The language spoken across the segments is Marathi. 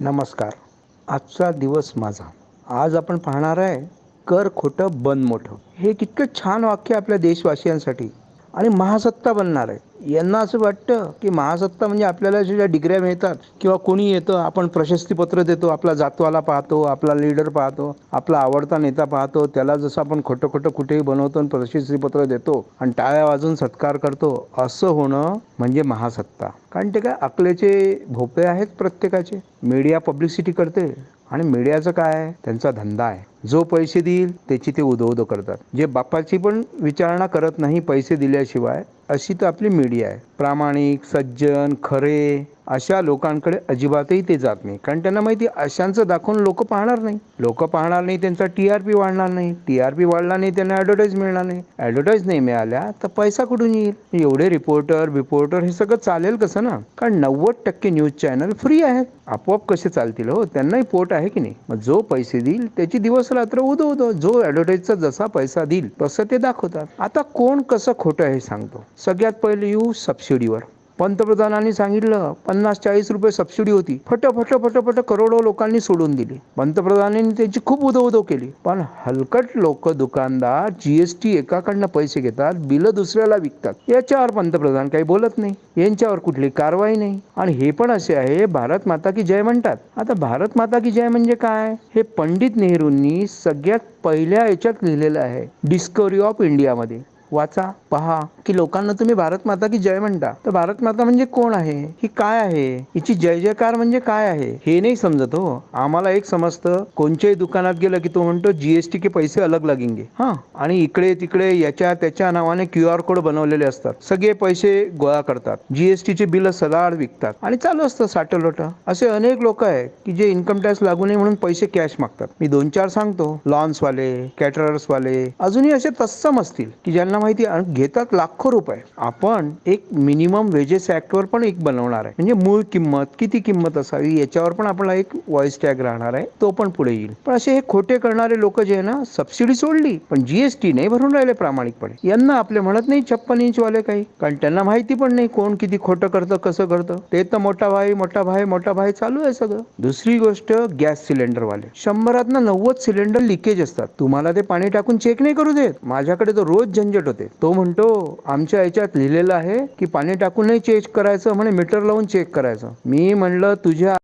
नमस्कार. आजचा दिवस माझा. आज आपण पाहणार आहे, कर खोटं बन मोठं. हे कितकं छान वाक्य आपल्या देशवासियांसाठी आणि महासत्ता बनणार आहे. यांना असं वाटतं की महासत्ता म्हणजे आपल्याला ज्या डिग्र्या मिळतात किंवा कोणी येतं, आपण प्रशस्तीपत्र देतो, आपला जातवाला पाहतो, आपला लीडर पाहतो, आपला आवडता नेता पाहतो, त्याला जसं आपण खोटं खोटं कुठेही बनवतो आणि प्रशस्तीपत्र देतो आणि टाळ्या वाजून सत्कार करतो, असं होणं म्हणजे महासत्ता. कारण ते काय अकलेचे भोपळे आहेत प्रत्येकाचे. मीडिया पब्लिसिटी करते आणि मीडियाचं काय आहे, त्यांचा धंदा आहे. जो पैसे देईल त्याची ते उदो करतात. जे बापाची पण विचारणा करत नाही पैसे दिल्याशिवाय, अशी तर आपली मीडिया आहे. प्रामाणिक, सज्जन, खरे अशा लोकांकडे अजिबातही ते जात नाही. कारण त्यांना माहिती अशांचं दाखवून लोक पाहणार नाही. लोक पाहणार नाही, त्यांचा TRP वाढणार नाही. TRP वाढला नाही, त्यांना ॲडव्हर्टाईज मिळणार नाही. ॲडव्हर्टाईज नाही मिळाल्या तर पैसा कुठून येईल? एवढे रिपोर्टर हे सगळं चालेल कसं ना? कारण 90% न्यूज चॅनल फ्री आहेत. आपोआप कसे चालतील हो? त्यांनाही पोट आहे की नाही? मग जो पैसे देईल त्याची दिवस रात्र उदो. जो ॲडव्हर्टाईजचा जसा पैसा देईल तसं ते दाखवतात. आता कोण कसं खोटं हे सांगतो. सगळ्यात पहिले येऊ सबसिडीवर. पंतप्रधानांनी सांगितलं 50-40 रुपये सबसिडी होती. फट करोडो लोकांनी सोडून दिली. पंतप्रधानांनी त्याची खूप उदो केली. पण हलकट लोक, दुकानदार GST एकाकडनं पैसे घेतात, बिलं दुसऱ्याला विकतात. याच्यावर पंतप्रधान काही बोलत नाही. यांच्यावर कुठली कारवाई नाही. आणि हे पण असे आहे, भारत माता की जय म्हणतात. आता भारत माता की जय म्हणजे काय? हे पंडित नेहरूंनी सगळ्यात पहिल्या याच्यात लिहिलेलं आहे, डिस्कवरी ऑफ इंडियामध्ये. वाचा, पहा की लोकांना तुम्ही भारत माता की जय म्हणता, तर भारत माता म्हणजे कोण आहे, ही काय आहे, हिची जय जयकार म्हणजे काय आहे, हे नाही समजत हो. आम्हाला एक समजतं, कोणत्याही दुकानात गेलं की तो म्हणतो GST के पैसे अलग लगेंगे. आणि इकडे तिकडे याच्या त्याच्या नावाने QR कोड बनवलेले असतात. सगळे पैसे गोळा करतात, GST चे बिल सलाड विकतात आणि चालू असतं साठलोट. असे अनेक लोक आहेत की जे इन्कम टॅक्स लागू नये म्हणून पैसे कॅश मागतात. मी 2-4 सांगतो. लॉन्सवाले, कॅटरर्सवाले, अजूनही असे तत्सम असतील की ज्यांना माहिती घेतात लाखो रुपये. आपण एक मिनिमम वेजेस ऍक्टवर पण एक बनवणार आहे. म्हणजे मूळ किंमत, किती किंमत असावी याच्यावर पण आपला एक व्हॉइस टॅग राहणार आहे. तो पण पुढे येईल. पण असे हे खोटे करणारे लोक जे आहे ना, सबसिडी सोडली पण GST नाही भरून राहिले प्रामाणिकपणे. यांना आपले म्हणत नाही 56 इंचवाले काही. कारण त्यांना माहिती पण नाही कोण किती खोटं करतं, कसं करतं. ते तर मोठा भाई चालू आहे सगळं. दुसरी गोष्ट, गॅस सिलेंडरवाले 100 90 सिलेंडर लिकेज असतात. तुम्हाला ते पाणी टाकून चेक नाही करू देत. माझ्याकडे तर रोज झंझट होते. तो म्हणतो आमच्या याच्यात लिहिलेलं आहे की पाणी टाकूनही चेक करायचं, म्हणे मीटर लावून चेक करायचं. मी म्हणलं तुझ्या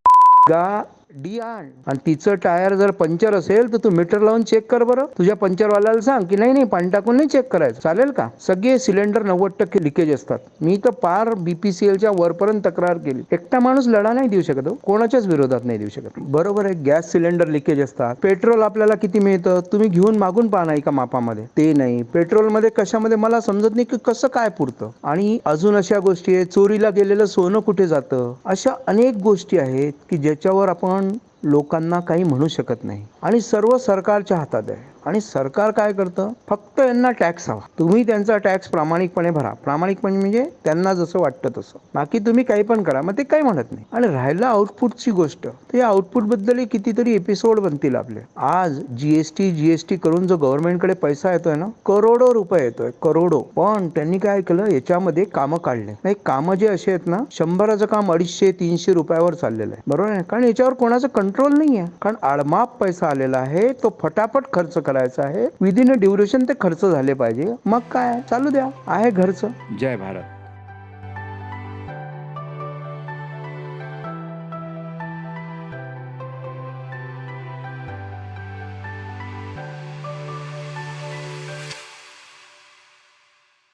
आणि तिचं टायर जर पंक्चर असेल तर तू मीटर लावून चेक कर बरं. तुझ्या पंक्चरवाल्याला सांग की नाही पाणी टाकून नाही चेक करायचं. चालेल का? सगळे सिलेंडर 90% लिकेज असतात. मी तर पार BPCLच्या वरपर्यंत तक्रार केली. एकटा माणूस लढा नाही देऊ शकत, कोणाच्याच विरोधात नाही देऊ शकत. बरोबर आहे, गॅस सिलेंडर लिकेज असतात. पेट्रोल आपल्याला किती मिळतं तुम्ही घेऊन मागून पाहा ना एका मापामध्ये. ते नाही. पेट्रोलमध्ये कशामध्ये मला समजत नाही की कसं काय पुरतं. आणि अजून अशा गोष्टी आहेत, चोरीला गेलेलं सोनं कुठे जातं. अशा अनेक गोष्टी आहेत की ज्याच्यावर आपण लोकांना काही म्हणू शकत नाही. आणि सर्व सरकारच्या हातात आहे. आणि सरकार काय करतं, फक्त यांना टॅक्स हवा. तुम्ही त्यांचा टॅक्स प्रामाणिकपणे भरा. प्रामाणिकपणे म्हणजे त्यांना जसं वाटतं तसं. बाकी तुम्ही काही पण करा, मग ते काही म्हणत नाही. आणि राहिला आउटपुटची गोष्ट, तर या आउटपुट बद्दल कितीतरी एपिसोड बनतील आपले. आज GST करून जो गव्हर्नमेंटकडे पैसा येतोय ना, करोडो रुपये येतोय, करोडो. पण त्यांनी काय केलं, याच्यामध्ये कामं काढले. नाही, कामं जे असे आहेत ना, 100चं काम 250-300 रुपयावर चाललेलं आहे. बरोबर आहे. कारण याच्यावर कोणाचं कंट्रोल नाही आहे. कारण आडमाप पैसा आलेला आहे, तो फटाफट खर्च करायचा आहे. विदिन अ ड्युरेशन ते खर्च झाले पाहिजे. मग काय, चालू द्या, आहे घरचं. जय भारत.